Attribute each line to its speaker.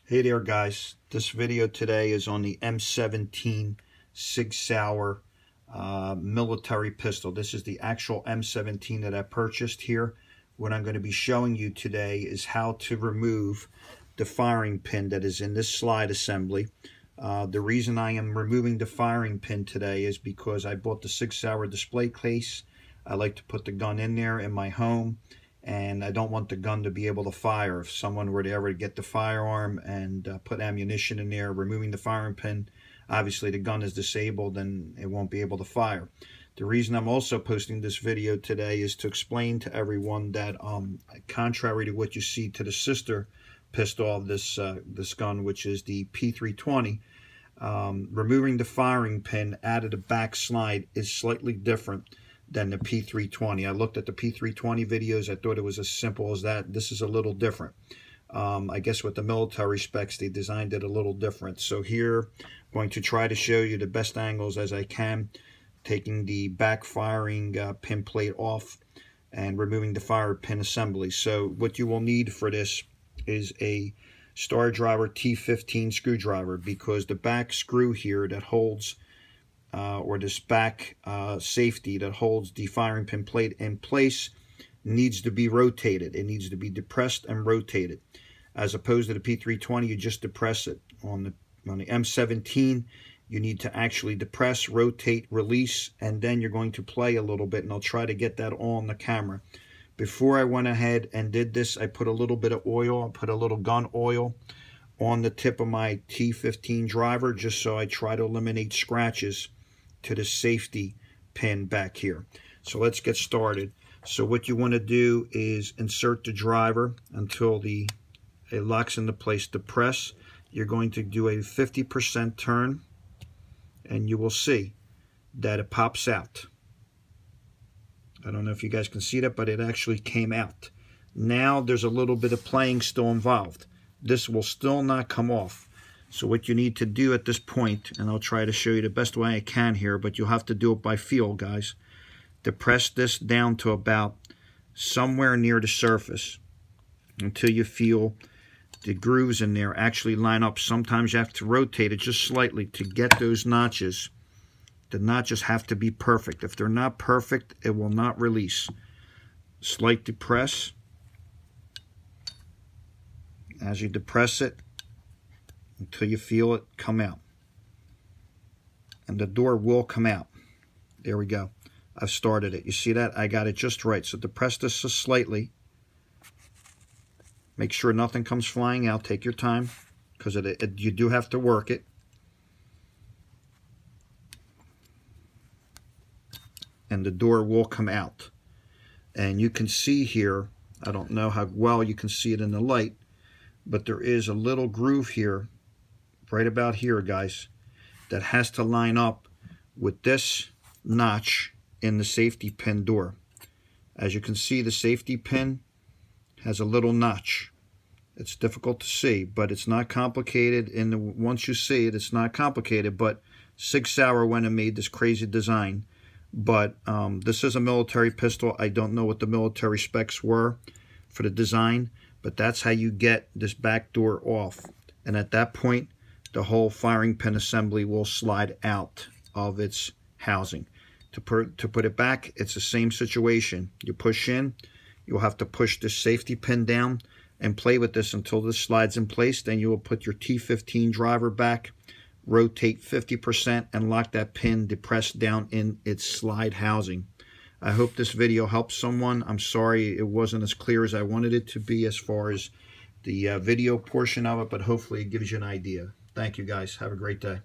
Speaker 1: Hey there guys, this video today is on the M17 Sig Sauer military pistol. This is the actual M17 that I purchased here. What I'm going to be showing you today is how to remove the firing pin that is in this slide assembly. The reason I am removing the firing pin today is because I bought the Sig Sauer display case. I like to put the gun in there in my home, and I don't want the gun to be able to fire. If someone were to ever get the firearm and put ammunition in there, removing the firing pin, obviously the gun is disabled and it won't be able to fire. The reason I'm also posting this video today is to explain to everyone that contrary to what you see to the sister pistol of this gun, which is the P320, removing the firing pin out of the back slide is slightly different than the P320. I looked at the P320 videos. I thought it was as simple as that. This is a little different. I guess with the military specs, they designed it a little different. So here, I'm going to try to show you the best angles as I can, taking the back firing pin plate off and removing the fire pin assembly. So what you will need for this is a star driver T15 screwdriver, because the back screw here that holds or this back safety that holds the firing pin plate in place needs to be rotated. It needs to be depressed and rotated. As opposed to the P320, you just depress it. On the M17, you need to actually depress, rotate, release, and then you're going to play a little bit, and I'll try to get that on the camera. Before I went ahead and did this, I put a little bit of oil, I put a little gun oil on the tip of my T15 driver, just so I try to eliminate scratches to the safety pin back here. So let's get started. So what you want to do is insert the driver until it locks into place. Depress. You're going to do a 50% turn, and you will see that it pops out. I don't know if you guys can see that, but it actually came out. Now there's a little bit of playing still involved. This will still not come off. So what you need to do at this point, and I'll try to show you the best way I can here, but you'll have to do it by feel, guys. Depress this down to about somewhere near the surface until you feel the grooves in there actually line up. Sometimes you have to rotate it just slightly to get those notches. The notches have to be perfect. If they're not perfect, it will not release. Slight depress. As you depress it, until you feel it come out. And the door will come out. There we go. I've started it. You see that? I got it just right. So depress this just slightly. Make sure nothing comes flying out. Take your time, because you do have to work it. And the door will come out. And you can see here, I don't know how well you can see it in the light, but there is a little groove here, right about here, guys, that has to line up with this notch in the safety pin door. As you can see, the safety pin has a little notch. It's difficult to see, but it's not complicated. Once you see it, it's not complicated. But Sig Sauer went and made this crazy design. But this is a military pistol. I don't know what the military specs were for the design, but that's how you get this back door off. And at that point, the whole firing pin assembly will slide out of its housing. To put it back, it's the same situation. You push in, you'll have to push the safety pin down and play with this until this slides in place. Then you will put your T15 driver back, rotate 50%, and lock that pin depressed down in its slide housing. I hope this video helps someone. I'm sorry it wasn't as clear as I wanted it to be as far as the video portion of it, but hopefully it gives you an idea. Thank you, guys. Have a great day.